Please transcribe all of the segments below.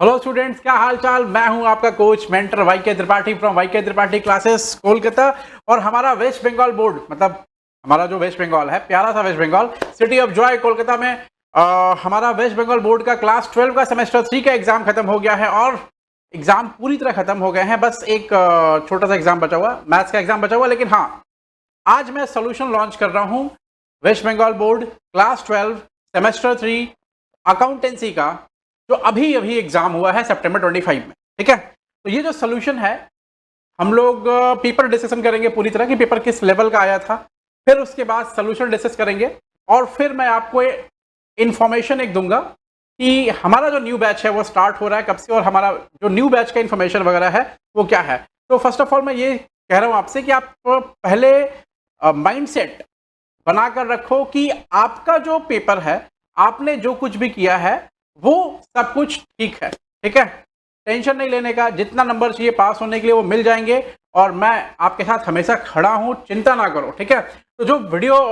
Hello students, क्या हाल चाल। मैं हूं आपका coach mentor YK Tripathi from YK Tripathi classes Kolkata. और हमारा वेस्ट बंगाल बोर्ड, मतलब हमारा जो वेस्ट बंगाल है, प्यारा सा West Bengal, city of joy Kolkata में हमारा वेस्ट बंगाल बोर्ड का क्लास 12 का सेमेस्टर 3 का एग्जाम खत्म हो गया है। और एग्जाम पूरी तरह खत्म हो गए हैं, बस एक छोटा सा एग्जाम बचा हुआ, मैथ्स का एग्जाम बचा हुआ। लेकिन हाँ, आज मैं सोल्यूशन लॉन्च कर रहा हूँ West Bengal board class 12 semester 3 accountancy का, जो अभी अभी एग्जाम हुआ है सितंबर 25 में। ठीक है, तो ये जो सोल्यूशन है, हम लोग पेपर डिस्कशन करेंगे पूरी तरह कि पेपर किस लेवल का आया था, फिर उसके बाद सोल्यूशन डिस्कस करेंगे और फिर मैं आपको इंफॉर्मेशन एक दूंगा कि हमारा जो न्यू बैच है वो स्टार्ट हो रहा है कब से और हमारा जो न्यू बैच का इंफॉर्मेशन वगैरह है वो क्या है। तो फर्स्ट ऑफ ऑल मैं ये कह रहा हूँ आपसे कि आप पहले माइंडसेट बनाकर रखो कि आपका जो पेपर है, आपने जो कुछ भी किया है वो सब कुछ ठीक है। ठीक है, टेंशन नहीं लेने का, जितना नंबर चाहिए पास होने के लिए वो मिल जाएंगे और मैं आपके साथ हमेशा खड़ा हूं, चिंता ना करो। ठीक है, तो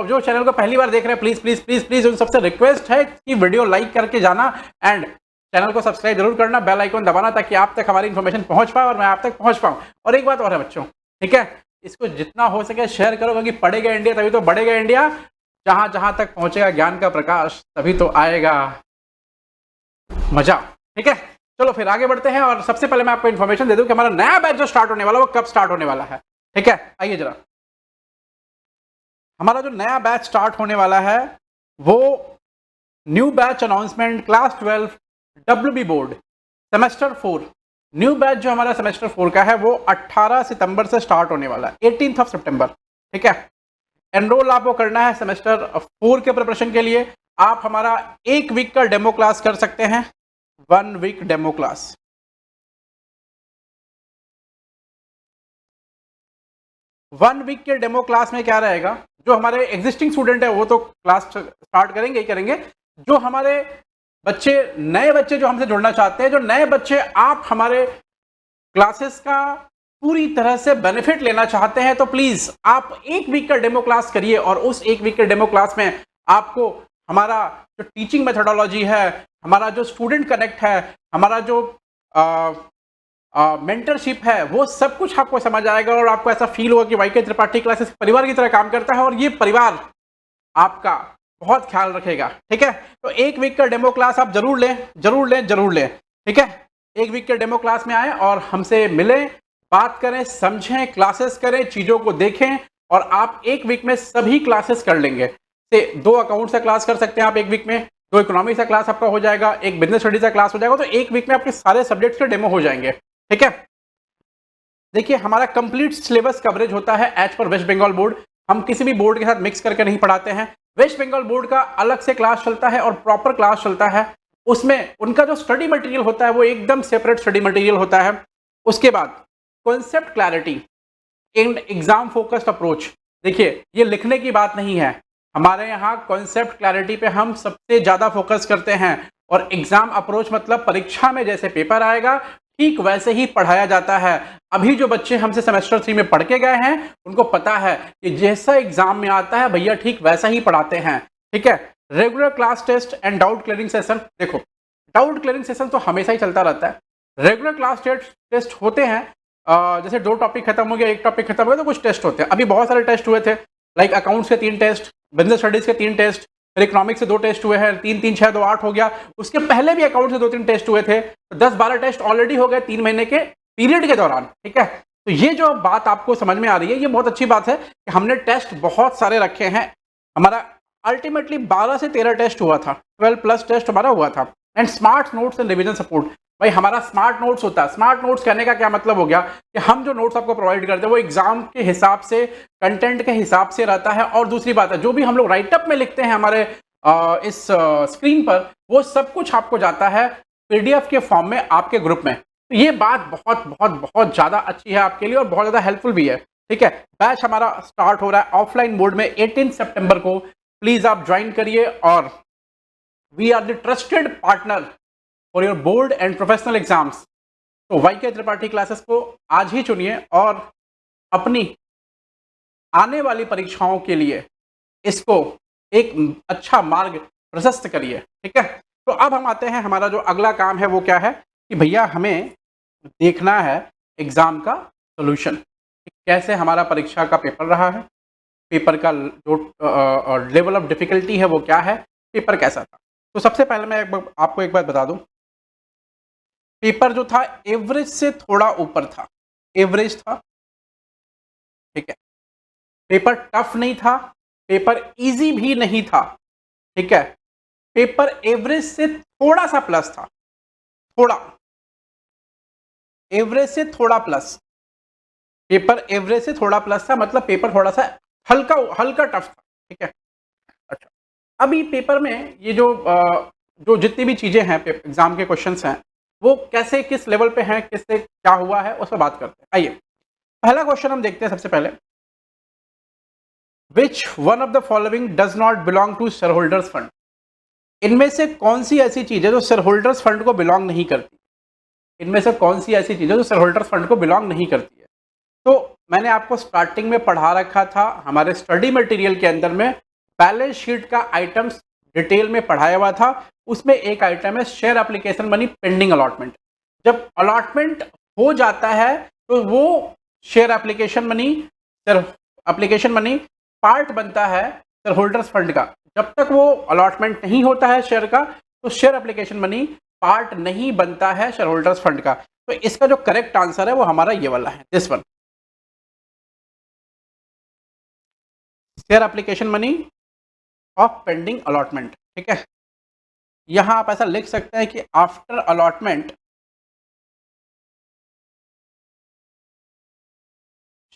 जो चैनल को पहली बार देख रहे हैं, प्लीज प्लीज प्लीज प्लीज उन सबसे रिक्वेस्ट है कि वीडियो लाइक करके जाना एंड चैनल को सब्सक्राइब जरूर करना, बेल आइकन दबाना, ताकि आप तक हमारी इन्फॉर्मेशन पहुंच पाए और मैं आप तक पहुंच पाऊं। और एक बात और है बच्चों, ठीक है, इसको जितना हो सके शेयर करो, क्योंकि पढ़ेगा इंडिया तभी तो बढ़ेगा इंडिया। जहां जहां तक पहुंचेगा ज्ञान का प्रकाश, तभी तो आएगा मजा। ठीक है, चलो फिर आगे बढ़ते हैं। और सबसे पहले मैं आपको इन्फॉर्मेशन दे दूं कि हमारा नया बैच जो स्टार्ट होने वाला है वो कब स्टार्ट होने वाला है। ठीक है, आइए जरा, हमारा जो नया बैच स्टार्ट होने वाला है वो new batch announcement class 12 WB board semester 4। New batch जो हमारा सेमेस्टर 4 का है वो 18 सितंबर से स्टार्ट होने वाला है, 18 सितंबर। ठीक है, एनरोल आपको करना है सेमेस्टर 4 के प्रिपरेशन के लिए। आप हमारा एक वीक का डेमो क्लास कर सकते हैं, 1 week demo class. One week के डेमो क्लास में क्या रहेगा, जो हमारे एग्जिस्टिंग स्टूडेंट है वो तो क्लास स्टार्ट करेंगे ही करेंगे। जो हमारे बच्चे, नए बच्चे जो हमसे जुड़ना चाहते हैं, जो नए बच्चे आप हमारे क्लासेस का पूरी तरह से बेनिफिट लेना चाहते हैं, तो प्लीज आप एक वीक का डेमो क्लास करिए। और उस एक वीक के डेमो क्लास में आपको हमारा जो टीचिंग मेथोडोलॉजी है, हमारा जो स्टूडेंट कनेक्ट है, हमारा जो मेंटरशिप है, वो सब कुछ आपको समझ आएगा और आपको ऐसा फील होगा कि वाईके त्रिपाठी क्लासेस परिवार की तरह काम करता है और ये परिवार आपका बहुत ख्याल रखेगा। ठीक है, तो एक वीक का डेमो क्लास आप जरूर लें, जरूर लें, जरूर लें। ठीक है, एक वीक के डेमो क्लास में आए और हमसे मिलें, बात करें, समझें, क्लासेस करें, चीजों को देखें और आप एक वीक में सभी क्लासेस कर लेंगे। से 2 अकाउंट से क्लास कर सकते हैं आप एक वीक में, 2 इकोनॉमिक्स का क्लास आपका हो जाएगा, एक बिजनेस स्टडीज का क्लास हो जाएगा। तो एक वीक में आपके सारे सब्जेक्ट्स के डेमो हो जाएंगे। ठीक है, देखिए हमारा कंप्लीट सिलेबस कवरेज होता है as per waste Bengal board. हम किसी भी बोर्ड के साथ मिक्स करके नहीं पढ़ाते हैं। वेस्ट बंगाल बोर्ड का अलग से क्लास चलता है और प्रॉपर क्लास चलता है, उसमें उनका जो स्टडी मटेरियल होता है वो एकदम सेपरेट स्टडी मटेरियल होता है। उसके बाद concept clarity and exam focused approach. देखिए ये लिखने की बात नहीं है, हमारे यहाँ कॉन्सेप्ट क्लैरिटी पे हम सबसे ज्यादा फोकस करते हैं और एग्जाम अप्रोच मतलब परीक्षा में जैसे पेपर आएगा ठीक वैसे ही पढ़ाया जाता है। अभी जो बच्चे हमसे सेमेस्टर 3 में पढ़ के गए हैं उनको पता है कि जैसा एग्जाम में आता है भैया ठीक वैसा ही पढ़ाते हैं। ठीक है, regular class test and doubt clearing session. देखो डाउट क्लियरिंग सेशन तो हमेशा ही चलता रहता है, रेगुलर क्लास टेस्ट होते हैं। जैसे 2 टॉपिक खत्म हो गया, एक टॉपिक खत्म हो गया, तो कुछ टेस्ट होते हैं। अभी बहुत सारे टेस्ट हुए थे, लाइक अकाउंट्स के 3 टेस्ट, बिजनेस स्टडीज के 3 टेस्ट, फिर इकोनॉमिक्स से 2 टेस्ट हुए हैं, 3 3 6 2 8 हो गया। उसके पहले भी अकाउंट से 2-3 टेस्ट हुए थे, तो 10-12 टेस्ट ऑलरेडी हो गए 3 महीने के पीरियड के दौरान। ठीक है, तो ये जो बात आपको समझ में आ रही है ये बहुत अच्छी बात है कि हमने टेस्ट बहुत सारे रखे हैं। हमारा अल्टीमेटली 12 से 13 टेस्ट हुआ था, 12+ टेस्ट हमारा हुआ था। And smart notes and revision support, भाई हमारा स्मार्ट नोट्स होता है। स्मार्ट नोट्स कहने का क्या मतलब हो गया कि हम जो नोट्स आपको प्रोवाइड करते हैं वो एग्जाम के हिसाब से, कंटेंट के हिसाब से रहता है। और दूसरी बात है, जो भी हम लोग राइटअप में लिखते हैं हमारे इस स्क्रीन पर, वो सब कुछ आपको जाता है पीडीएफ के फॉर्म में आपके ग्रुप में। तो ये बात बहुत बहुत बहुत ज्यादा अच्छी है आपके लिए और बहुत ज्यादा हेल्पफुल भी है। ठीक है, बैच हमारा स्टार्ट हो रहा है ऑफलाइन मोड में 18 सितंबर को। प्लीज आप ज्वाइन करिए और we are the trusted partner for your board and professional exams. तो वाईके त्रिपाठी क्लासेस को आज ही चुनिए और अपनी आने वाली परीक्षाओं के लिए इसको एक अच्छा मार्ग प्रशस्त करिए। ठीक है, तो अब हम आते हैं, हमारा जो अगला काम है वो क्या है, कि भैया हमें देखना है एग्ज़ाम का सॉल्यूशन, कैसे हमारा परीक्षा का पेपर रहा है, पेपर का जो लेवल ऑफ डिफ़िकल्टी है वो क्या है, पेपर कैसा था। तो सबसे पहले मैं आपको एक बात बता दूँ, पेपर जो था एवरेज से थोड़ा ऊपर था, एवरेज था, ठीक है। पेपर टफ नहीं था, पेपर ईज़ी भी नहीं था, ठीक है। पेपर एवरेज से थोड़ा-सा प्लस था, थोड़ा, एवरेज से थोड़ा प्लस। पेपर एवरेज से थोड़ा प्लस था, मतलब पेपर थोड़ा-सा हल्का हल्का टफ था, ठीक है। अच्छा, अभी पेपर में ये जो जितनी भी चीज़ें हैं एग्ज़ाम के क्वेश्चंस हैं, वो कैसे किस लेवल पे हैं, किससे क्या हुआ है, उस पे बात करते हैं। आइए, पहला क्वेश्चन हम देखते हैं सबसे पहले। Which one of the following does not belong to shareholders fund? इनमें से कौन सी ऐसी चीज़ है जो शेयरहोल्डर्स फंड को बिलॉन्ग नहीं करती? इनमें से कौन सी ऐसी चीज़ है जो शेयरहोल्डर्स फंड को बिलॉन्ग नहीं करती है? तो मैंने आपको स्टार्टिंग में पढ़ा रखा था, हमारे स्टडी मटेरियल के अंदर में बैलेंस शीट का आइटम्स डिटेल में पढ़ाया हुआ था। उसमें एक आइटम है share application money pending allotment. जब अलॉटमेंट हो जाता है तो वो शेयर एप्लीकेशन मनी पार्ट बनता है शेयर होल्डर्स फंड का। जब तक वो अलॉटमेंट नहीं होता है शेयर का, तो शेयर एप्लीकेशन मनी पार्ट नहीं बनता है शेयर होल्डर्स फंड का। तो इसका जो करेक्ट आंसर है वो हमारा ये वाला है, this one, share application money of pending allotment, ठीक है। यहां आप ऐसा लिख सकते हैं कि after allotment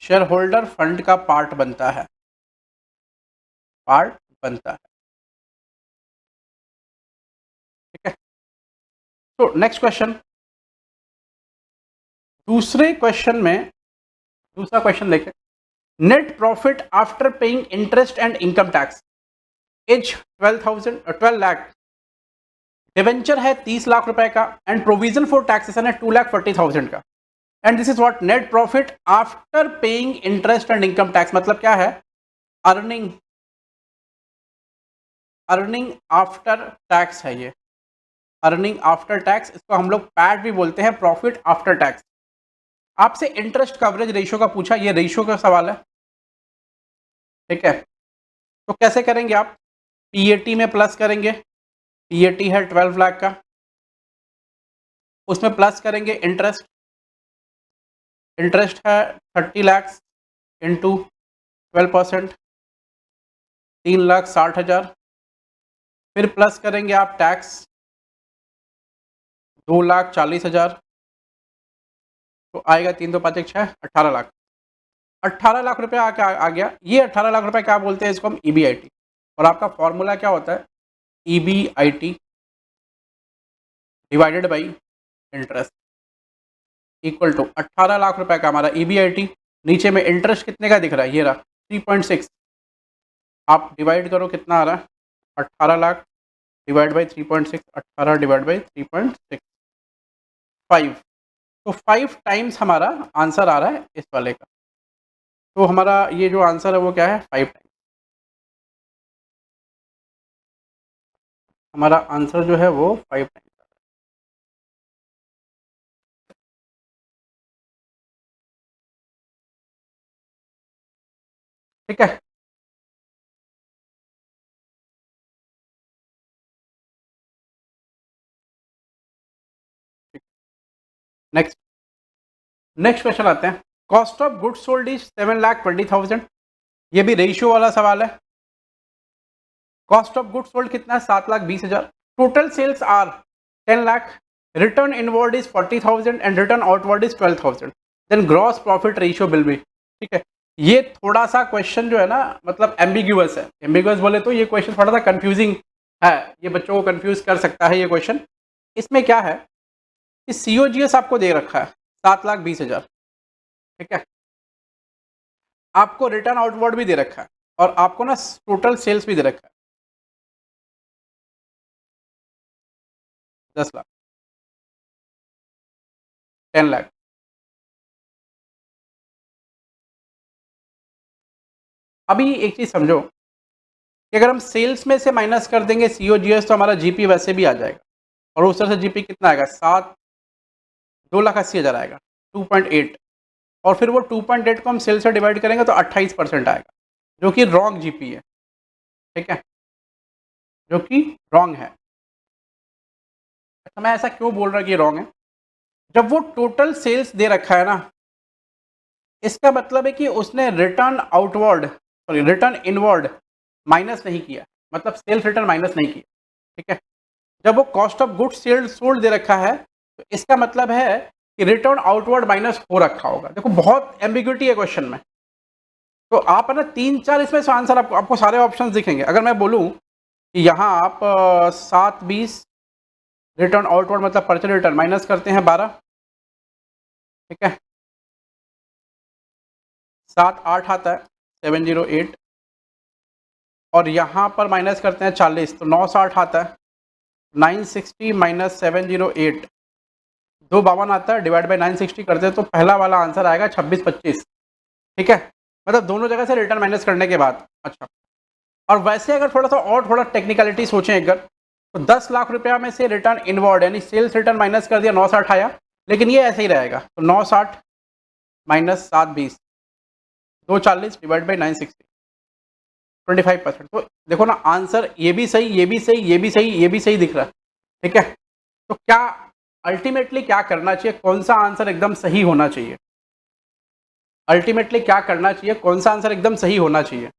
share holder fund का पार्ट बनता है, पार्ट बनता है, ठीक है। तो नेक्स्ट क्वेश्चन, दूसरा क्वेश्चन देखें। Net profit after paying interest and income tax is 12 lakh, debenture है 30 लाख रुपए का, एंड प्रोविजन फॉर टैक्सेशन है 2,40,000 का, and this is what net profit after paying interest and income tax. मतलब क्या है? अर्निंग आफ्टर टैक्स है ये, अर्निंग आफ्टर टैक्स, इसको हम लोग पैट भी बोलते हैं, प्रॉफिट आफ्टर टैक्स। आपसे इंटरेस्ट कवरेज रेशियो का पूछा, ये रेशियो का सवाल है, ठीक है। तो कैसे करेंगे आप? पीएटी में प्लस करेंगे, पीएटी है 12 लाख का, उसमें प्लस करेंगे इंटरेस्ट, इंटरेस्ट है 30 लाख इंटू 12%, 3,60,000, फिर प्लस करेंगे आप टैक्स 2,40,000, तो आएगा 3 2 5 1 6 18 लाख, 18 लाख रुपये आ गया। ये 18 लाख रुपए क्या बोलते हैं? इसको हम ईबीआईटी, और आपका फॉर्मूला क्या होता है? EBIT divided by interest equal to 18 lakh रुपए का हमारा ईबीआईटी। नीचे में इंटरेस्ट कितने का दिख रहा है? ये रहा 3.6, आप डिवाइड करो कितना आ रहा है? 18 lakh divide by 3.6, 18 divide by 3.6, 5। तो 5 टाइम्स हमारा आंसर आ रहा है इस वाले का। तो हमारा ये जो आंसर है वो क्या है? 5 टाइम्स। हमारा आंसर जो है वो 5 टाइम्स, ठीक है। नेक्स्ट क्वेश्चन आते हैं। Cost of goods sold is 7,20,000, ये भी रेशियो वाला सवाल है। कॉस्ट ऑफ गुड्स सोल्ड कितना है? 7,20,000। Total sales are 10 lakh, return inward is 40,000 and return outward is 12,000, then gross profit ratio will be, ठीक है। ये थोड़ा सा क्वेश्चन जो है ना, मतलब एम्बिग्यूअस है। एम्बिग्यूअस बोले तो ये क्वेश्चन थोड़ा सा कंफ्यूजिंग है, ये बच्चों को कंफ्यूज कर सकता है ये क्वेश्चन। इसमें क्या है कि सीओजीएस आपको दे रखा है 7,20,000, ठीक है। आपको रिटर्न आउटवर्ड भी दे रखा है, और आपको ना टोटल सेल्स भी दे रखा है 10 लाख, 10 लाख। अभी एक चीज समझो कि अगर हम सेल्स में से माइनस कर देंगे सीओजीएस, तो हमारा जीपी वैसे भी आ जाएगा, और उस तरह से जीपी कितना आएगा? 7 2,80,000 आएगा 2.8, और फिर वो 2.8 को हम सेल से डिवाइड करेंगे तो 28% आएगा, जो कि रॉन्ग जीपी है, ठीक है, जो कि रॉन्ग है। अच्छा, मैं ऐसा क्यों बोल रहा कि रॉन्ग है? जब वो टोटल सेल्स दे रखा है ना, इसका मतलब है कि उसने return outward, sorry return inward minus नहीं किया, मतलब सेल्स रिटर्न माइनस नहीं किया, ठीक है। जब वो कॉस्ट ऑफ गुड्स सोल्ड दे रखा है तो इसका मतलब है कि रिटर्न आउटवर्ड माइनस हो रखा होगा। देखो बहुत एम्बिग्युइटी है क्वेश्चन में, तो आप है ना 3-4 इसमें से आंसर आपको सारे ऑप्शंस दिखेंगे। अगर मैं बोलूं कि यहाँ आप 7-20 रिटर्न आउटवर्ड मतलब परचेज रिटर्न माइनस करते हैं 12, ठीक है, 7-8 आता है 708, और यहाँ पर माइनस करते हैं 40 तो 960 आता है, 960 माइनस 708 252 आता है, डिवाइड बाई 960 करते हैं तो पहला वाला आंसर आएगा 26-25, ठीक है, मतलब दोनों जगह से रिटर्न माइनस करने के बाद। अच्छा, और वैसे अगर थोड़ा सा और थोड़ा टेक्निकलिटी सोचें अगर, तो 10 लाख रुपया में से रिटर्न इनवर्ड यानी सेल्स रिटर्न माइनस कर दिया 960 आया, लेकिन ये ऐसे ही रहेगा, तो 960 माइनस 720 240 डिवाइड बाई 960 25%। तो देखो ना आंसर ये भी सही, ये भी सही, ये भी सही, ये भी सही दिख रहा है, ठीक है। तो क्या अल्टीमेटली क्या करना चाहिए, कौन सा आंसर एकदम सही होना चाहिए? अल्टीमेटली क्या करना चाहिए, कौन सा आंसर एकदम सही होना चाहिए?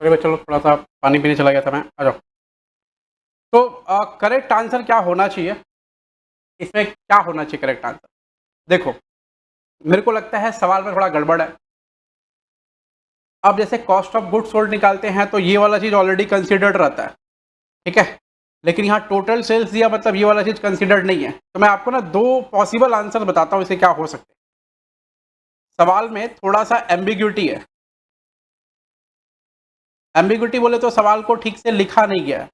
अरे भाई चलो, थोड़ा सा पानी पीने चला गया था मैं, आ जाओ। तो करेक्ट आंसर क्या होना चाहिए, इसमें क्या होना चाहिए करेक्ट आंसर? देखो, मेरे को लगता है सवाल में थोड़ा गड़बड़ है। अब जैसे कॉस्ट ऑफ गुड्स सोल्ड निकालते हैं तो ये वाला चीज़ ऑलरेडी कंसिडर्ड रहता है, ठीक है, लेकिन यहाँ टोटल सेल्स दिया मतलब ये वाला चीज़ कंसिडर्ड नहीं है। तो मैं आपको ना दो पॉसिबल आंसर बताता हूँ इसे क्या हो सकते हैं। सवाल में थोड़ा सा एम्बिग्यूटी है, एम्बिग्यूटी बोले तो सवाल को ठीक से लिखा नहीं गया है,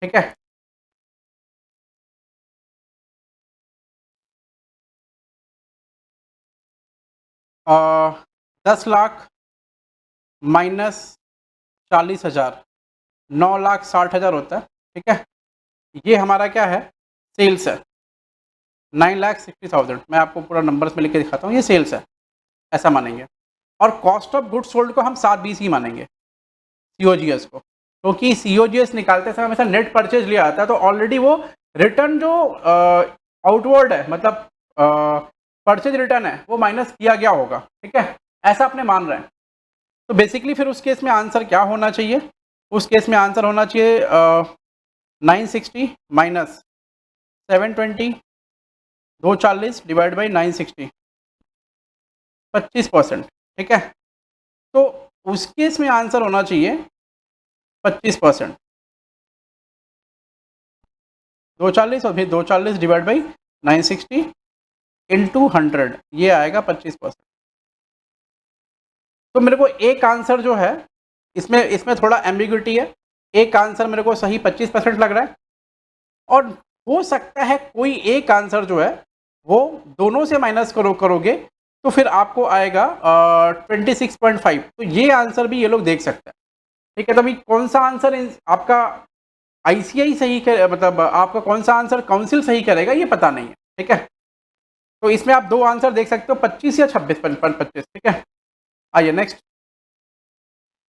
ठीक है। आ, 10 लाख माइनस 40,000 9,60,000 होता है, ठीक है। ये हमारा क्या है, सेल्स है 9,60,000। मैं आपको पूरा नंबर्स में लिख के दिखाता हूँ, ये सेल्स है, ऐसा मानेंगे। और कॉस्ट ऑफ गुड्स सोल्ड को हम 720 ही मानेंगे, सीओजीएस को, क्योंकि सीओजीएस निकालते समय हमेशा नेट परचेज लिया आता है, तो ऑलरेडी वो रिटर्न जो आउटवर्ड है मतलब परचेज रिटर्न है वो माइनस किया गया होगा, ठीक है, ऐसा अपने मान रहे हैं। तो बेसिकली फिर उस केस में आंसर क्या होना चाहिए? उस केस में आंसर होना चाहिए 960 माइनस 720 240 डिवाइड बाई 960 25%, ठीक है। तो उस केस में आंसर होना चाहिए 25%, 240 और फिर 240 डिवाइड बाई 960 इंटू 100, ये आएगा 25%। तो मेरे को एक आंसर जो है इसमें इसमें थोड़ा एम्बिग्युइटी है। एक आंसर मेरे को सही 25% लग रहा है, और हो सकता है कोई एक आंसर जो है वो दोनों से माइनस करोगे तो फिर आपको आएगा 26.5। तो ये आंसर भी ये लोग देख सकते हैं। ठीक है, तो अभी कौन सा आंसर आपका आईसीआई सही कर, मतलब आपका कौन सा आंसर काउंसिल सही करेगा ये पता नहीं है। ठीक है, तो इसमें आप दो आंसर देख सकते हो, 25 या 26, 25। ठीक है, आइए next.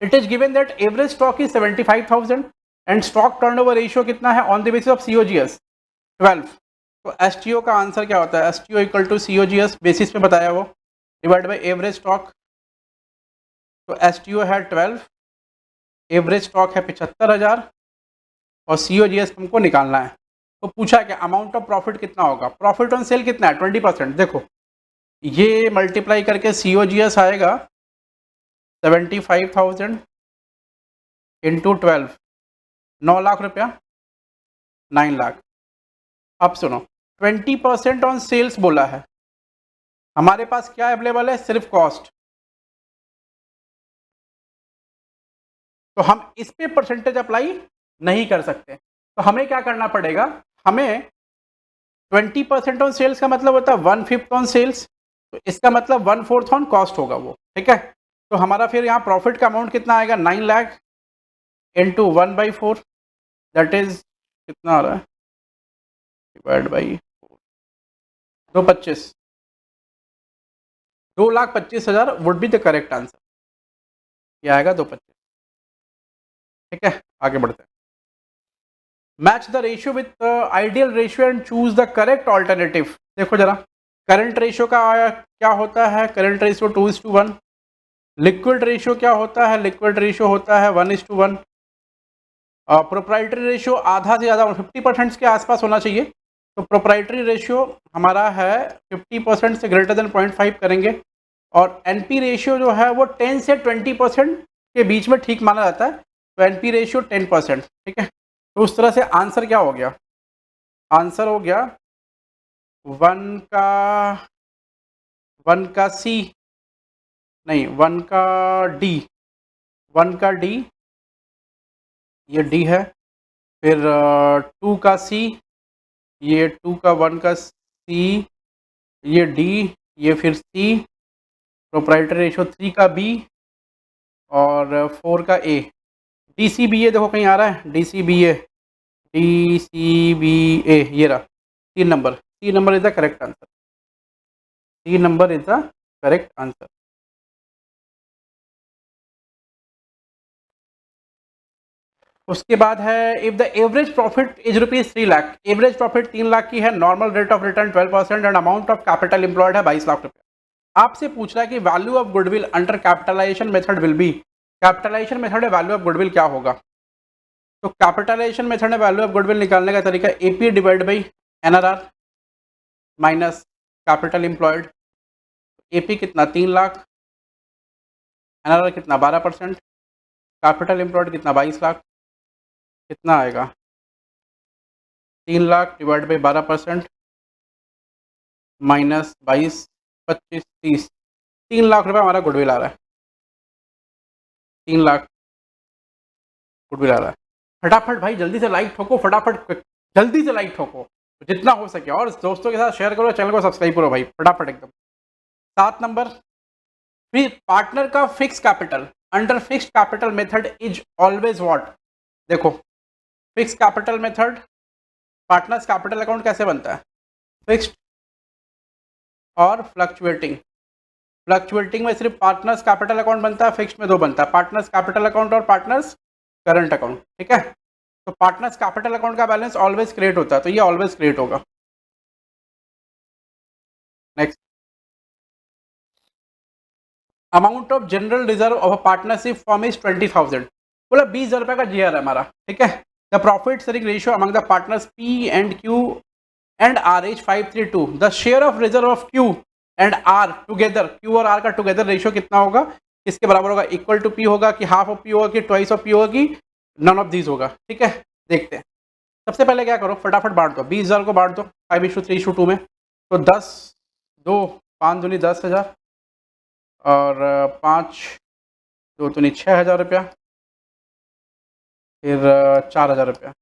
It is given that average stock is 75,000 and stock turnover ratio कितना है on the basis of COGS 12। तो एसटीओ का आंसर क्या होता है? STO equal to COGS basis पे बताया वो, डिवाइड बाय एवरेज स्टॉक। तो एसटीओ है 12, एवरेज स्टॉक है 75,000 और सीओजीएस हमको निकालना है। तो पूछा क्या अमाउंट ऑफ प्रॉफिट कितना होगा? प्रॉफिट ऑन सेल कितना है? 20%। देखो ये मल्टीप्लाई करके सीओजीएस आएगा 75,000 इंटू 12, 9 लाख रुपया, 9 लाख। अब सुनो, 20% ऑन सेल्स बोला है, हमारे पास क्या अवेलेबल है? सिर्फ कॉस्ट। तो हम इस पे परसेंटेज अप्लाई नहीं कर सकते। तो हमें क्या करना पड़ेगा? हमें 20% ऑन सेल्स का मतलब होता है 1/5 ऑन सेल्स, तो इसका मतलब 1/4 ऑन कॉस्ट होगा वो। ठीक है, तो हमारा फिर यहाँ प्रॉफिट का अमाउंट कितना आएगा? 9 लाख इंटू 1/4, दैट इज कितना आ रहा है? Divide by 225, 2,25,000 would be the correct answer. ये आएगा 225। ठीक है, आगे बढ़ते हैं। Match the ratio with ideal ratio and choose the correct alternative. देखो जरा, करंट रेशियो का क्या होता है? Current ratio 2:1। लिक्विड रेशियो क्या होता है? लिक्विड रेशियो होता है 1:1। प्रोप्राइटरी रेशियो आधा से ज़्यादा 50% के आसपास होना चाहिए। तो प्रोप्राइटरी रेशियो हमारा है 50% से ग्रेटर देन 0.5 करेंगे। और एनपी रेशियो जो है वो 10 से 20% के बीच में ठीक माना जाता है। तो एनपी रेशियो 10%। ठीक है, तो उस तरह से आंसर क्या हो गया? आंसर हो गया 1 का सी, नहीं 1 का डी, 1 का डी, ये डी है। फिर 2 का सी, ये 2 का 1 का सी, ये डी, ये फिर सी। प्रोप्राइटरी रेशियो 3 का बी और 4 का ए। डी सी बी ए देखो कहीं आ रहा है, D C B A, D C B A, ये रहा 3 number. 3 number is the correct answer. 3 number is the correct answer. उसके बाद है if the average profit is ₹3 lakh, average profit 3 lakh की है, normal rate of return 12% and amount of capital employed है 22 लाख रुपया। आपसे पूछ रहा है कि value of goodwill under capitalization method will be, capitalisation method में वैल्यू ऑफ गुडविल क्या होगा? तो कैपिटलाइजेशन मेथड में वैल्यू ऑफ गुडविल निकालने का तरीका AP divide by NRR minus capital employed. AP कितना? 3 लाख, एनआरआर कितना? 12%, कैपिटल एम्प्लॉयड कितना? 22 लाख। कितना आएगा? 3 lakh divide by 12% minus 22, 25, 30, 3 lakh रुपये हमारा गुडविल आ रहा है। 3 लाख गुडविल आ रहा है। फटाफट भाई जल्दी से लाइक ठोको, फटाफट जल्दी से लाइक ठोको जितना हो सके, और दोस्तों के साथ शेयर करो, चैनल को सब्सक्राइब करो भाई फटाफट एकदम। 7 नंबर, फिर पार्टनर का fix capital under fixed capital method is always what? देखो fix capital method, partners capital account कैसे बनता है? फिक्स्ड और फ्लक्चुएटिंग। फ्लक्चुएटिंग में सिर्फ पार्टनर्स कैपिटल अकाउंट बनता है, फिक्स्ड में 2 बनता है, पार्टनर्स कैपिटल अकाउंट और पार्टनर्स करंट अकाउंट। ठीक है, तो पार्टनर्स कैपिटल अकाउंट का बैलेंस ऑलवेज क्रिएट होता है, तो ये ऑलवेज क्रिएट होगा। Next, amount of general reserve of a partnership form is 20,000, बोला 20,000 रुपये का जीआर है हमारा। ठीक है, the profit sharing ratio among the partners P and Q and R is 5:3:2, the share of reserve of Q and R together, Q और R का together ratio कितना होगा? किसके बराबर होगा? इक्वल टू पी होगा कि हाफ ऑफ पी होगा कि ट्वाइस ऑफ पी होगा कि नन ऑफ दीज होगा? ठीक है, देखते हैं। सबसे पहले क्या करो, फटाफट बांट दो, 20,000 को बांट दो 5:3:2 में। तो 10, 2, 5 दूनी 10,000 और 5 दो तो नहीं, 6,000 रुपया, फिर 4,000 रुपया।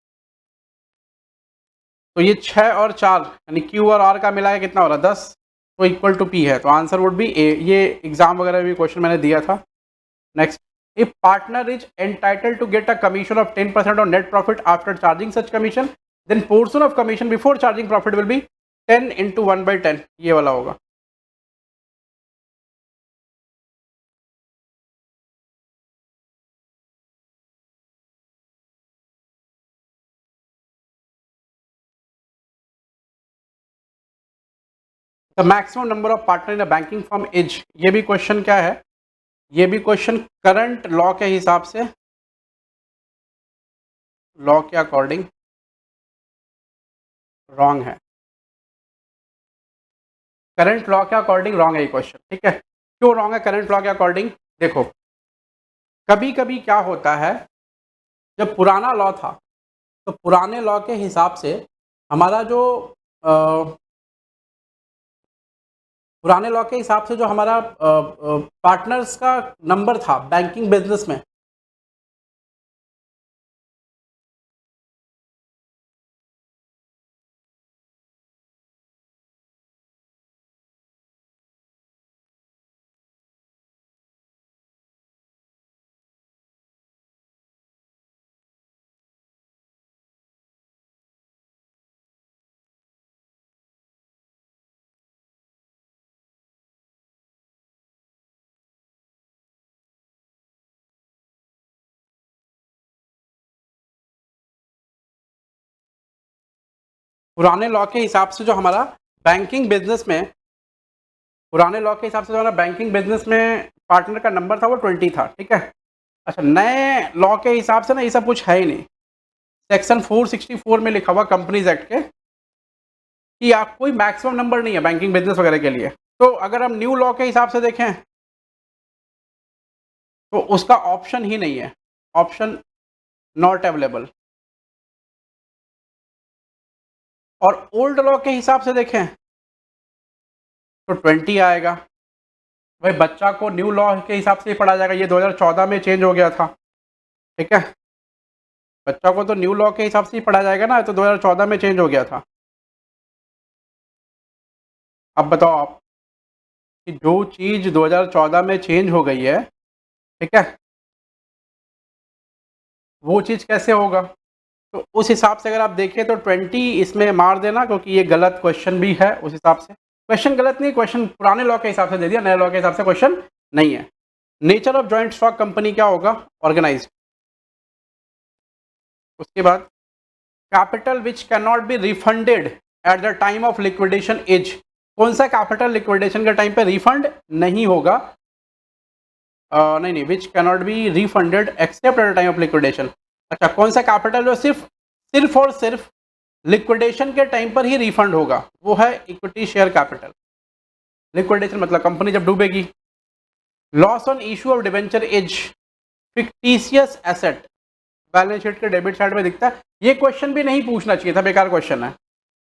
तो ये 6 और 4 यानी Q और R का मिला के कितना हो रहा है, 10, तो इक्वल टू P है, तो आंसर वुड बी ए। ये एग्जाम वगैरह भी क्वेश्चन मैंने दिया था। Next, if partner is entitled to get a commission of 10% on net profit after charging such commission, then portion of commission before charging profit will be 10 into 1/10, ये वाला होगा। The maximum number of partner in a banking firm is, ये भी question क्या है, ये भी question current law के हिसाब से, लॉ के अकॉर्डिंग रॉन्ग है। करंट लॉ के अकॉर्डिंग रॉन्ग है ये क्वेश्चन, ठीक है। क्यों रॉन्ग है करंट लॉ के अकॉर्डिंग, देखो कभी कभी क्या होता है, जब पुराना लॉ था तो पुराने लॉ के हिसाब से हमारा जो पुराने लॉ के हिसाब से जो हमारा पार्टनर्स का नंबर था बैंकिंग बिजनेस में, पुराने लॉ के हिसाब से जो हमारा बैंकिंग बिजनेस में, पुराने लॉ के हिसाब से जो हमारा बैंकिंग बिजनेस में पार्टनर का नंबर था वो 20 था, ठीक है। अच्छा, नए लॉ के हिसाब से ना ये सब कुछ है ही नहीं। सेक्शन 464 में लिखा हुआ कंपनीज एक्ट के कि आप कोई मैक्सिमम नंबर नहीं है बैंकिंग बिजनेस वगैरह के लिए। तो अगर हम न्यू लॉ के हिसाब से देखें तो उसका ऑप्शन ही नहीं है, ऑप्शन नॉट अवेलेबल। और ओल्ड लॉ के हिसाब से देखें तो 20 आएगा। भाई बच्चा को न्यू लॉ के हिसाब से ही पढ़ा जाएगा, ये 2014 में चेंज हो गया था, ठीक है। बच्चा को तो न्यू लॉ के हिसाब से ही पढ़ा जाएगा ना, तो 2014 में चेंज हो गया था। अब बताओ आप कि जो चीज़ 2014 में चेंज हो गई है, ठीक है, वो चीज़ कैसे होगा। तो उस हिसाब से अगर आप देखें तो 20 इसमें मार देना, क्योंकि ये गलत क्वेश्चन भी है उस हिसाब से। क्वेश्चन गलत नहीं, क्वेश्चन पुराने लॉ के हिसाब से दे दिया, नए लॉ के हिसाब से क्वेश्चन नहीं है। Nature of joint stock company क्या होगा, ऑर्गेनाइज्ड। उसके बाद capital which can not be refunded at the time of liquidation is, कौन सा कैपिटल लिक्विडेशन के टाइम पे रिफंड नहीं होगा, नहीं which can not be refunded accept at the time of liquidation. अच्छा, कौन सा कैपिटल जो सिर्फ सिर्फ और सिर्फ लिक्विडेशन के टाइम पर ही रिफंड होगा, वो है इक्विटी शेयर कैपिटल। लिक्विडेशन मतलब कंपनी जब डूबेगी। Loss on issue of debenture is fictitious asset, balance sheet के डेबिट साइड में दिखता है। ये क्वेश्चन भी नहीं पूछना चाहिए था, बेकार क्वेश्चन है।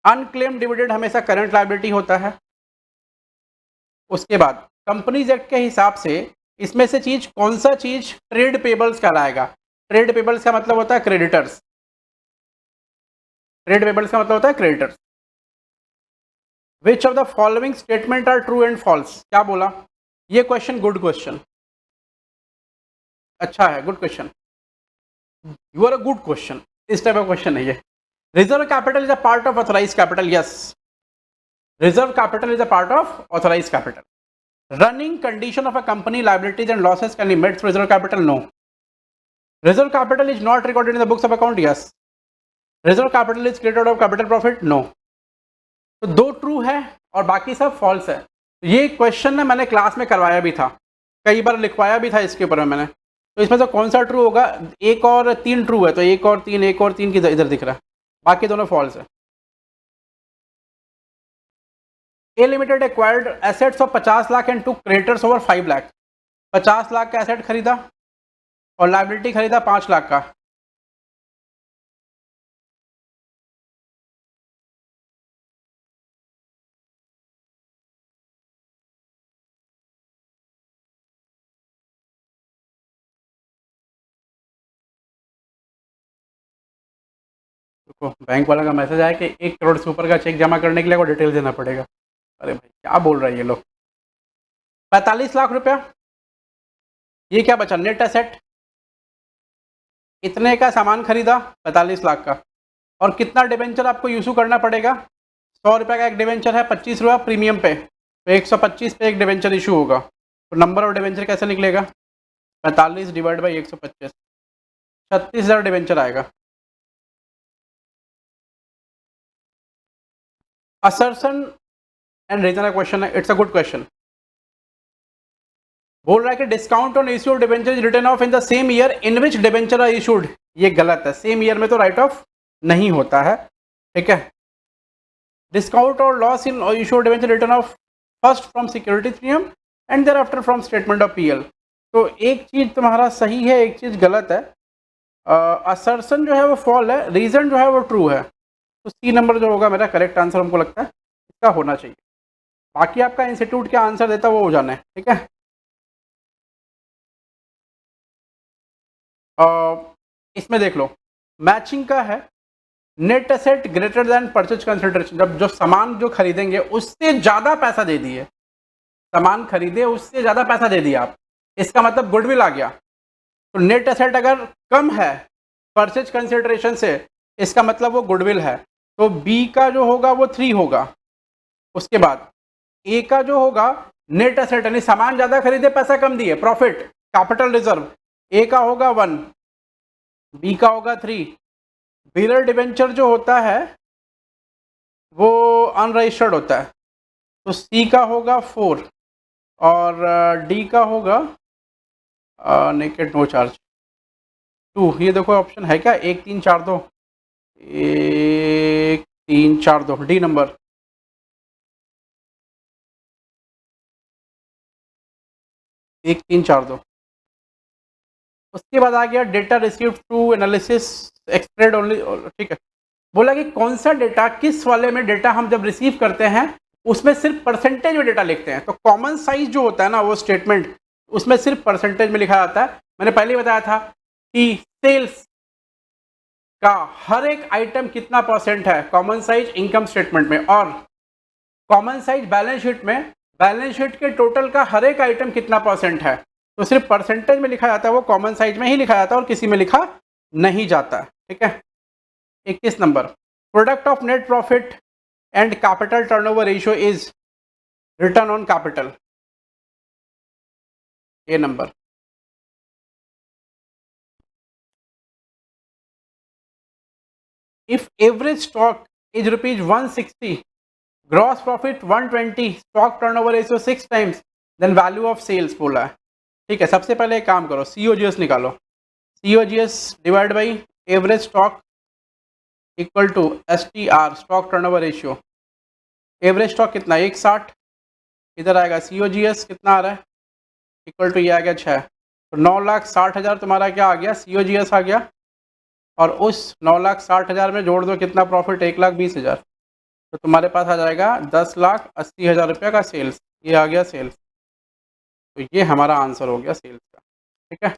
अनक्लेम डिविडेंड हमेशा करंट लायबिलिटी होता है। उसके बाद कंपनीज एक्ट के हिसाब से इसमें से चीज कौन सा चीज ट्रेड पेबल्स कहलाएगा। ट्रेड पेबल्स का मतलब होता है क्रेडिटर्स, ट्रेड पेबल्स का मतलब होता है creditors. Which of the following statement are true and false, क्या बोला ये क्वेश्चन, गुड क्वेश्चन, अच्छा है, good question, you are a good question. इस टाइप का क्वेश्चन है ये। Reserve capital is a part of authorise capital, yes, reserve capital is a part of authorise capital. Running condition of a company liabilities and losses can be met through reserve capital, no. Reserve capital is not recorded in the books of account, yes. Reserve capital is created out of capital profit, no. तो दो true है और बाकी सब false है। ये question ना मैंने क्लास में करवाया भी था, कई बार लिखवाया भी था इसके ऊपर में मैंने। तो इसमें से कौन सा ट्रू होगा, एक और तीन ट्रू है, तो एक और तीन, एक और तीन की इधर दिख रहा है, बाकी दोनों फॉल्स है। A limited acquired assets of 50 lakh and two creditors over 5 lakh. 50 lakh का एसेट खरीदा और लाइबिलिटी खरीदा 5 लाख का। देखो बैंक वाला का मैसेज आया कि 1 करोड़ से ऊपर का चेक जमा करने के लिए आपको डिटेल देना पड़ेगा। अरे भाई क्या बोल रहा है ये लोग। 45 लाख रुपया, ये क्या बचा नेट एसेट। इतने का सामान खरीदा 45 लाख का, और कितना डिबेंचर आपको यूज़ करना पड़ेगा। 100 रुपये का एक डिबेंचर है, 25 रुपये प्रीमियम पे, तो 125 पे एक डिबेंचर इशू होगा। तो नंबर ऑफ डिबेंचर कैसे निकलेगा, 45 डिवाइड बाई 125, 36,000 डिबेंचर आएगा। असर्शन एंड रीजन क्वेश्चन है, इट्स अ गुड क्वेश्चन। बोल रहा है कि discount on issued debenture is written off in the same year in which debenture are issued. ये गलत है, सेम ईयर में तो राइट ऑफ नहीं होता है, ठीक है। डिस्काउंट और loss in issued debenture written off first from security premium and thereafter from statement of PL. तो एक चीज़ तुम्हारा सही है, एक चीज़ गलत है। असर्शन जो है वो फॉल है, रीज़न जो है वो ट्रू है। तो सी नंबर जो होगा मेरा करेक्ट आंसर हमको लगता है इसका होना चाहिए। बाकी आपका इंस्टीट्यूट क्या आंसर देता है वो हो जाना है, ठीक है। इसमें देख लो मैचिंग का है, net asset greater than purchase consideration. जब जो सामान जो खरीदेंगे उससे ज़्यादा पैसा दे दिए, सामान खरीदे उससे ज़्यादा पैसा दे दिया आप, इसका मतलब गुडविल आ गया। तो नेट एसेट अगर कम है परचेज कंसिडरेशन से, इसका मतलब वो गुडविल है। तो बी का जो होगा वो 3 होगा। उसके बाद ए का जो होगा नेट एसेट यानी सामान ज़्यादा खरीदे पैसा कम दिए, प्रॉफिट कैपिटल रिजर्व, ए का होगा 1, बी का होगा 3। बिलर डिबेंचर जो होता है वो अनरजिस्टर्ड होता है, तो सी का होगा 4 और डी का होगा नेकेड नो चार्ज 2। ये देखो ऑप्शन है क्या, 1 3 4 2, 1 3 4 2, डी नंबर। एक 3 4 2। उसके बाद आ गया data received through analysis एक्सप्रेड only, ठीक है। बोला कि कौन सा डेटा, किस वाले में डेटा हम जब रिसीव करते हैं उसमें सिर्फ परसेंटेज में डेटा लिखते हैं। तो कॉमन साइज जो होता है ना वो स्टेटमेंट, उसमें सिर्फ परसेंटेज में लिखा जाता है। मैंने पहले ही बताया था कि सेल्स का हर एक आइटम कितना परसेंट है कॉमन साइज इनकम स्टेटमेंट में, और कॉमन साइज बैलेंस शीट में बैलेंस शीट के टोटल का हर एक आइटम कितना परसेंट है। तो सिर्फ परसेंटेज में लिखा जाता है, वो कॉमन साइज में ही लिखा जाता है और किसी में लिखा नहीं जाता, ठीक है। 21 number, product of net profit and capital turnover ratio is return on capital, A number. If average stock is rupees 160, gross profit 120, stock turnover ratio 6 times, then value of sales बोला है, ठीक है। सबसे पहले एक काम करो, COGS निकालो। COGS divide by average stock equal to STR, stock turnover ratio. Average stock कितना 160, इधर आएगा COGS कितना आ रहा है इक्वल टू ये आ गया 6, तो 9,60,000 तुम्हारा क्या आ गया, COGS आ गया। और उस 9,60,000 में जोड़ दो कितना प्रॉफिट, 1,20,000, तो तुम्हारे पास आ जाएगा 10,80,000 रुपये का सेल्स। ये आ गया सेल्स, तो ये हमारा आंसर हो गया सेल्स का, ठीक है।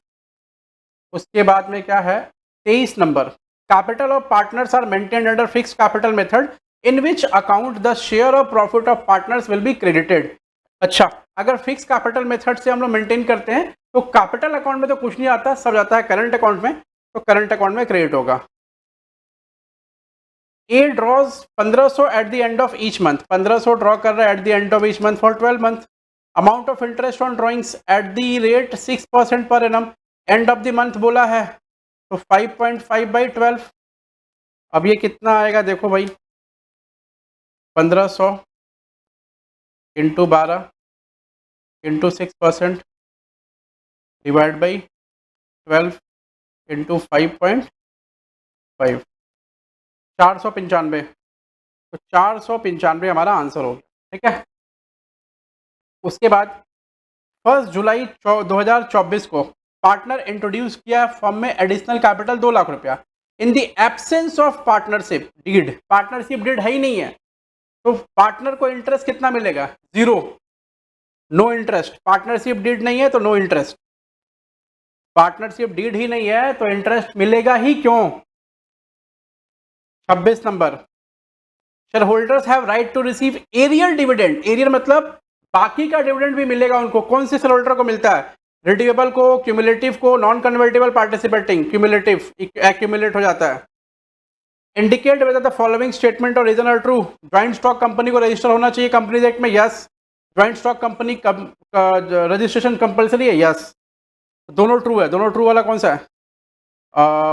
उसके बाद में क्या है 23 number, capital of partners are maintained under fixed capital method in which account the share of profit of partners will be credited. अच्छा, अगर फिक्स कैपिटल मेथड से हम लोग मेंटेन करते हैं तो कैपिटल अकाउंट में तो कुछ नहीं आता, सब जाता है करंट अकाउंट में, तो करंट अकाउंट में क्रेडिट होगा। A draws 1500 at the end of each month, 1500 draw कर रहा है at the end of each month for 12 month. Amount of interest on drawings at the rate 6% per annum, end of the month बोला है, तो 5.5/12। अब ये कितना आएगा देखो भाई, 1500 into 12 into 6% divide by 12 into 5.5, 495। तो 495 हमारा आंसर हो गया, ठीक है। उसके बाद 1 जुलाई 2024 को पार्टनर इंट्रोड्यूस किया फॉर्म में एडिशनल कैपिटल 2 लाख रुपया। In the absence of partnership deed, partnership deed है ही नहीं है, तो पार्टनर को इंटरेस्ट कितना मिलेगा, 0, नो इंटरेस्ट। पार्टनरशिप डीड नहीं है तो नो इंटरेस्ट, पार्टनरशिप डीड ही नहीं है तो इंटरेस्ट मिलेगा ही क्यों। 26 number, share holders have right to receive arrear dividend. Arrear मतलब बाकी का डिविडेंड भी मिलेगा उनको। कौन से शेयर होल्डर को मिलता है? रिडीवेबल को, क्यूमुलेटिव को, non convertible participating, cumulative accumulate हो जाता है। Indicate whether the following statement और reason are true. Joint stock company को रजिस्टर होना चाहिए कंपनीज एक्ट में, yes. Joint stock company registration compulsory है, यस। दोनों ट्रू है। दोनों ट्रू वाला कौन सा है?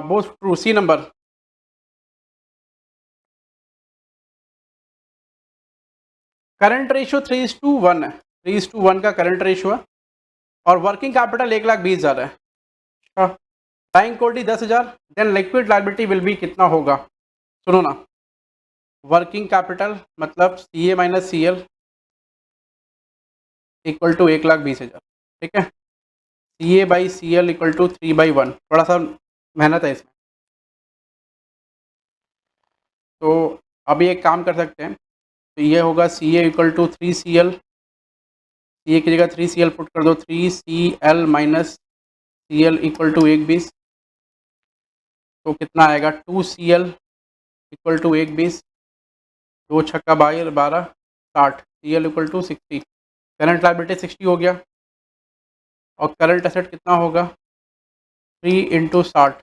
Both true, C number. Current ratio 3:1 है, 3:1 का करंट रेशियो है। और वर्किंग कैपिटल 1,20,000 है। बैंक कोडी 10,000। Then liquid liability will be कितना होगा? सुनो ना, वर्किंग कैपिटल मतलब C A minus C L equal to 1,20,000, ठीक है। C A by C L equal to 3/1। थोड़ा सा मेहनत है इसमें, तो अभी एक काम कर सकते हैं। तो ये होगा सी ए इक्वल टू 3CL, सी ए की जगह 3CL पुट कर दो, 3CL minus C L equal to 1,20। तो कितना आएगा? 2CL equal to 1,20, 2×6 = 12, 60। C L equal to 60। Current liability 60 हो गया। और करंट एसेट कितना होगा? 3 × 60,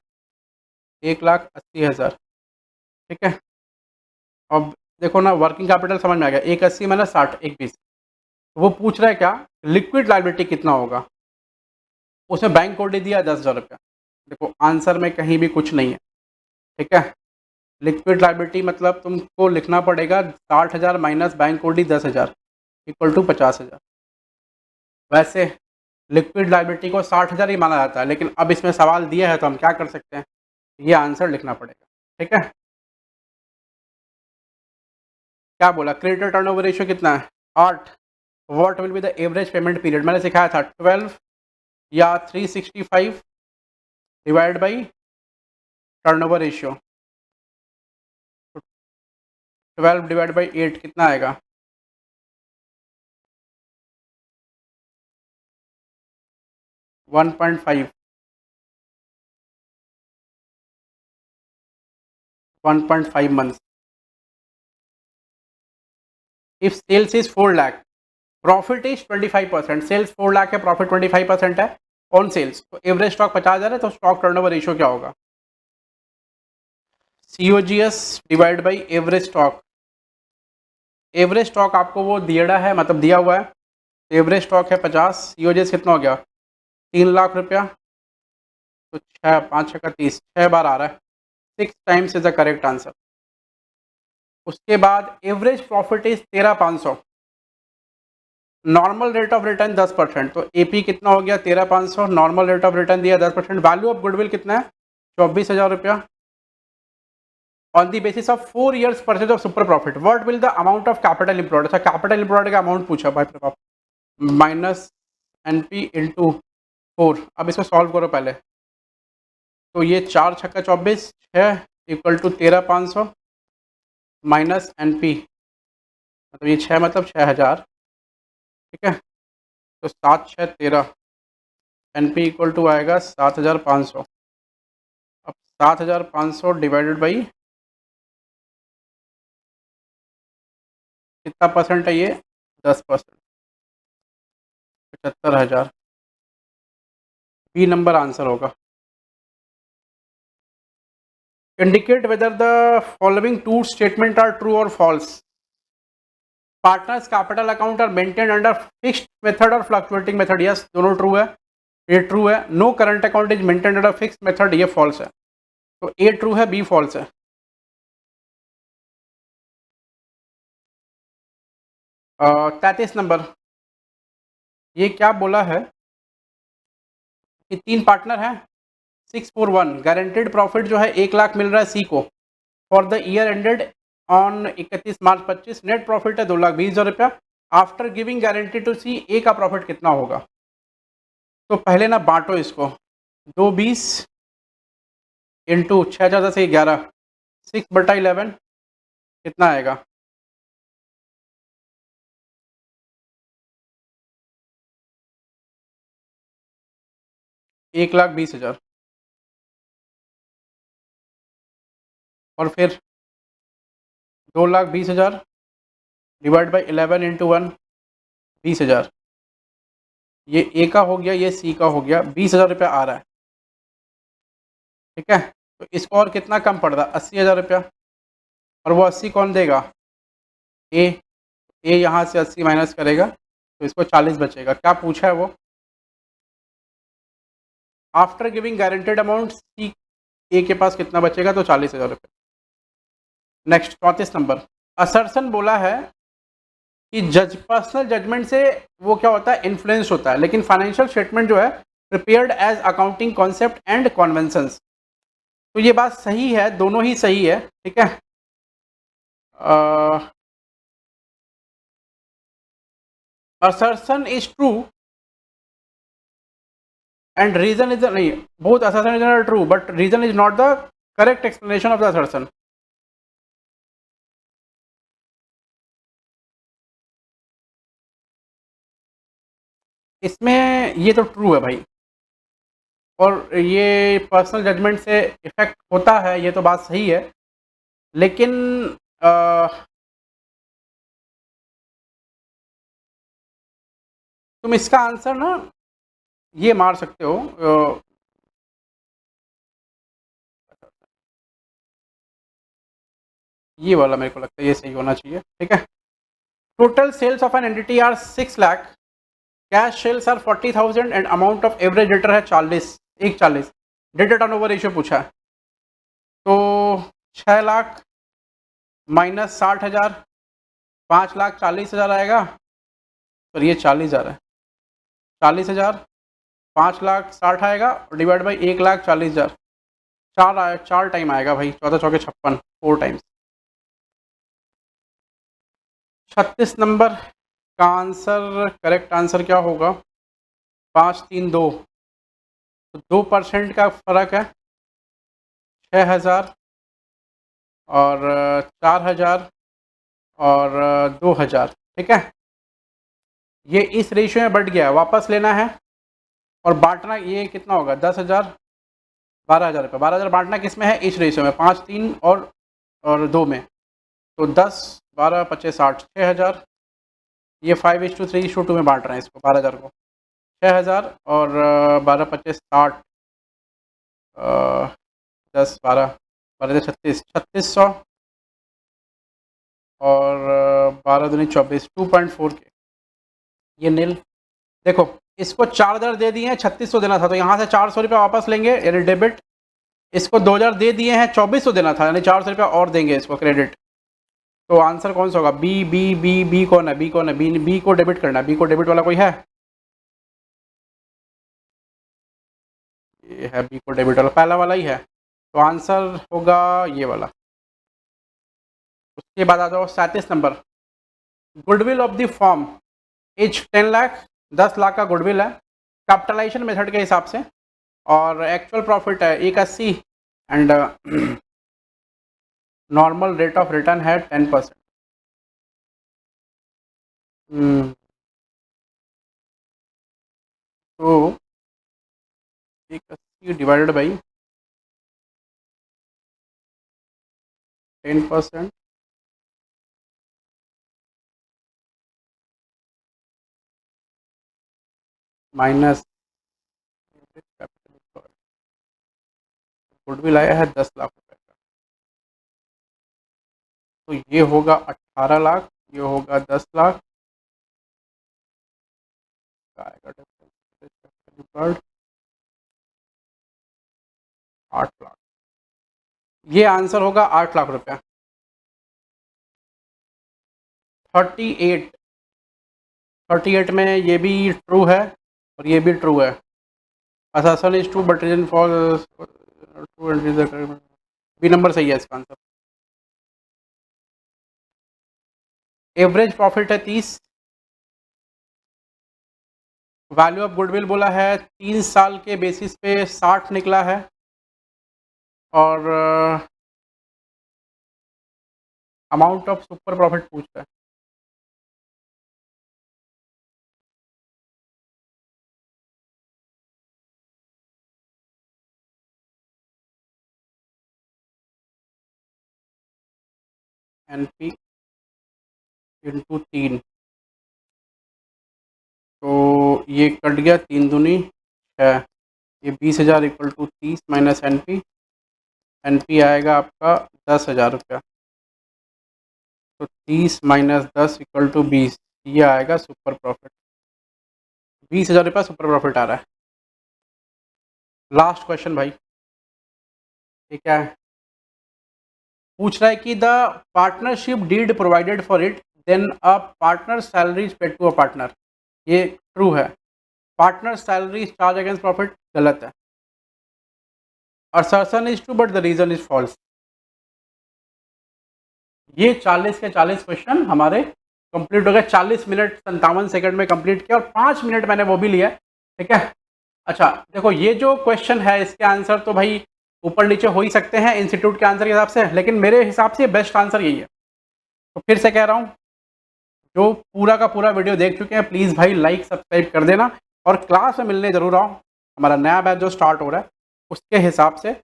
1,80,000, ठीक है। अब देखो ना, वर्किंग कैपिटल समझ में आ गया। 180 माइनस 60, 120। वो पूछ रहा है क्या, लिक्विड लायबिलिटी कितना होगा। उसमें बैंक कोड दिया 10,000 रुपया। देखो आंसर में कहीं भी कुछ नहीं है, ठीक है। लिक्विड लायबिलिटी मतलब तुमको लिखना पड़ेगा 60,000 minus bank code 10,000 equal to 50,000। वैसे लिक्विड लायबिलिटी को 60,000 ही माना जाता है, लेकिन अब इसमें सवाल दिया है तो हम क्या कर सकते हैं, ये आंसर लिखना पड़ेगा, ठीक है। क्या बोला? क्रेडिटर टर्नओवर रेशियो कितना है? 8। What will be the average payment period? मैंने सिखाया था 12 या 365 divide by turnover ratio. 12 divide by 8 कितना आएगा? 1.5, 1.5 months. If sales is 4 lakh, profit is 25%। Sales 4 lakh है, प्रॉफिट 25% है ऑन सेल्स। तो एवरेज स्टॉक 50,000 है, तो स्टॉक टर्नओवर रेशियो क्या होगा? COGS divide by average stock. Average stock आपको वो दिया है, मतलब दिया हुआ है। एवरेज स्टॉक है 50, COGS कितना हो गया? 3 लाख रुपया। तो 6, 5×6 = 30, 6 बार आ रहा है। 6 times is the correct answer. उसके बाद average profit is 13,500। Normal rate of return 10%। तो AP कितना हो गया? 13,500। नॉर्मल रेट ऑफ रिटर्न दिया 10%। वैल्यू ऑफ गुडविल कितना है? 24,000 रुपया। On the basis of 4 years purchase of super profit, what will the amount of capital employed? अच्छा, capital employed का अमाउंट पूछा भाई प्रताप। Minus NP into 4। अब इसको सॉल्व करो पहले। तो ये 4×6 = 24, 6 इक्वल टू 13,500 माइनस NP, मतलब ये 6 मतलब 6,000, ठीक है। तो 7×6 = 13, NP इक्वल टू आएगा 7,500। अब 7,500 डिवाइडेड बाई कितना परसेंट है ये? 10%, 75,000। बी नंबर आंसर होगा। Indicate whether the following two statement are true और false. Partners capital account are maintain under fixed method और फ्लक्चुएटिंग मेथड, यस दोनों ट्रू है, ये ट्रू है। No current account is maintain under fixed method, ये false है। तो A true है, बी फॉल्स है। 33 नंबर, ये क्या बोला है कि 3 पार्टनर हैं, 641 गारंटेड प्रॉफिट जो है 1 लाख मिल रहा है सी को for the year ended on 31 March 25। Net profit है 2,20,000 रुपया। आफ्टर गिविंग गारंटी टू सी, ए का प्रॉफिट कितना होगा? तो पहले ना बांटो इसको, 2,20 इंटू 6×10 = 11, 6/11 कितना आएगा? 1,20,000। और फिर 2,20,000 डिवाइड बाई 11 इंटू 1, 20,000। ये ए का हो गया, ये सी का हो गया, 20,000 रुपया आ रहा है। ठीक है, तो इसको और कितना कम पड़ रहा है? 80,000 रुपया। और वो 80 कौन देगा? ए। ए यहाँ से 80 माइनस करेगा तो इसको 40 बचेगा। क्या पूछा है वो? आफ्टर गिविंग गारंटेड अमाउंट सी, ए के पास कितना बचेगा? तो 40,000 रुपये। नेक्स्ट 34 नंबर, असर्सन बोला है कि पर्सनल जजमेंट से वो क्या होता है? इन्फ्लुएंस होता है, लेकिन फाइनेंशियल स्टेटमेंट जो है prepared as accounting concept and conventions. तो ये बात सही है, दोनों ही सही है। ठीक है, assertion is true and reason is नहीं, both assertion is not true but reason is not the correct explanation of the assertion. इसमें ये तो ट्रू है भाई, और ये पर्सनल जजमेंट से इफेक्ट होता है, ये तो बात सही है, लेकिन तुम इसका आंसर ना ये मार सकते हो, ये वाला मेरे को लगता है ये सही होना चाहिए। ठीक है, total sales of an entity are 6 lakh, cash sales are 40,000 and amount of average debtor है 40, 140। डेटर टर्नओवर रेशियो पूछा है, तो 6 लाख माइनस 60,000, 5,40,000 आएगा। पर ये 40,000 है, 40,000, 5,60,000 आएगा और डिवाइड बाई 1,40,000, 4 टाइम आएगा भाई, 14 चौके 56, 4 टाइम्स। 36 नंबर का आंसर, करेक्ट आंसर क्या होगा? 532, तो 2% का फर्क है, 6,000 और 4,000 और 2,000। ठीक है, ये इस रेशियो में बढ़ गया, वापस लेना है और बांटना, ये कितना होगा? 10,000, 12,000 रुपये। 12,000 बांटना किस में है? इस रेशियो में, 5, 3 और 2 में। तो 10, 12, 25, 60, 6,000। ये 5:3:2 में बांट रहे हैं इसको, 12,000 को। 6,000 और 12, 25, 60, 10, 12, 12, 36, 3600 और 12 दूनी 24, 2.4 के। ये नील। देखो, इसको 4,000 दे दिए हैं, 3600 देना था, तो यहाँ से 400 रुपये वापस लेंगे यानी डेबिट। इसको 2,000 दे दिए हैं, 2,400 देना था, यानी 400 रुपये और देंगे इसको क्रेडिट। तो आंसर कौन सा होगा? बी। बी बी बी कौन है? बी कौन है? बी को डेबिट करना है। बी को डेबिट वाला कोई है? ये है बी को डेबिट वाला, पहला वाला ही है, तो आंसर होगा ये वाला। उसके बाद आ जाओ 37 number, goodwill of the form is 10 lakh, 10 lakh का गुडविल है कैपिटलाइजेशन मेथड के हिसाब से, और एक्चुअल प्रॉफिट है 180 and normal rate of return है 10%। तो 180 डिवाइडेड बाई 10% माइनस गुडविल आया है 10 लाख रुपए का, तो ये होगा 18 लाख, ये होगा 10 लाख, आएगा 8 लाख। ये आंसर होगा 8 लाख रुपया। 38, 38 में ये भी ट्रू है और ये भी ट्रू है। Assertion is true but reason for true and B number सही है इसका आंसर। एवरेज प्रॉफिट है 30, वैल्यू ऑफ गुडविल बोला है 3 साल के बेसिस पे 60 निकला है, और अमाउंट ऑफ सुपर प्रॉफिट पूछता है। NP इंटू 3, तो ये कट गया 3 दूनी 6, ये 20,000 equal to 30 minus NP, NP आएगा आपका 10,000 रुपया, तो 30 माइनस 10 इक्वल टू 20, ये आएगा सुपर प्रॉफिट। 20,000 रुपया सुपर प्रॉफिट आ रहा है। लास्ट क्वेश्चन भाई, ये क्या है? पूछ रहा है कि the partnership deed provided for it, then a partner salary is paid to a partner, ये ट्रू है। Partner salary charge against profit गलत है। Assertion is true but the reason is false. ये 40 के 40 क्वेश्चन हमारे कंप्लीट हो गए। 40 minute 57 second में कंप्लीट किया और 5 मिनट मैंने वो भी लिया, ठीक है। अच्छा देखो, ये जो क्वेश्चन है इसके आंसर तो भाई ऊपर नीचे हो ही सकते हैं इंस्टीट्यूट के आंसर के हिसाब से, लेकिन मेरे हिसाब से बेस्ट आंसर यही है। तो फिर से कह रहा हूँ, जो पूरा का पूरा वीडियो देख चुके हैं प्लीज़ भाई लाइक सब्सक्राइब कर देना, और क्लास में मिलने ज़रूर आओ। हमारा नया बैच जो स्टार्ट हो रहा है उसके हिसाब से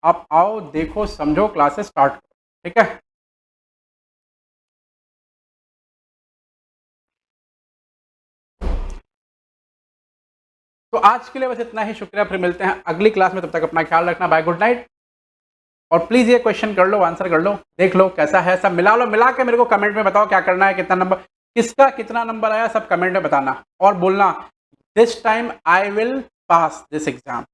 आप आओ, देखो समझो, क्लासेस स्टार्ट करो, ठीक है। तो आज के लिए बस इतना ही, शुक्रिया, फिर मिलते हैं अगली क्लास में, तब तक अपना ख्याल रखना, बाय, गुड नाइट। और प्लीज़ ये क्वेश्चन कर लो, आंसर कर लो, देख लो कैसा है, सब मिला लो, मिला के मेरे को कमेंट में बताओ क्या करना है, कितना नंबर, किसका कितना नंबर आया, सब कमेंट में बताना और बोलना this time I will pass this exam.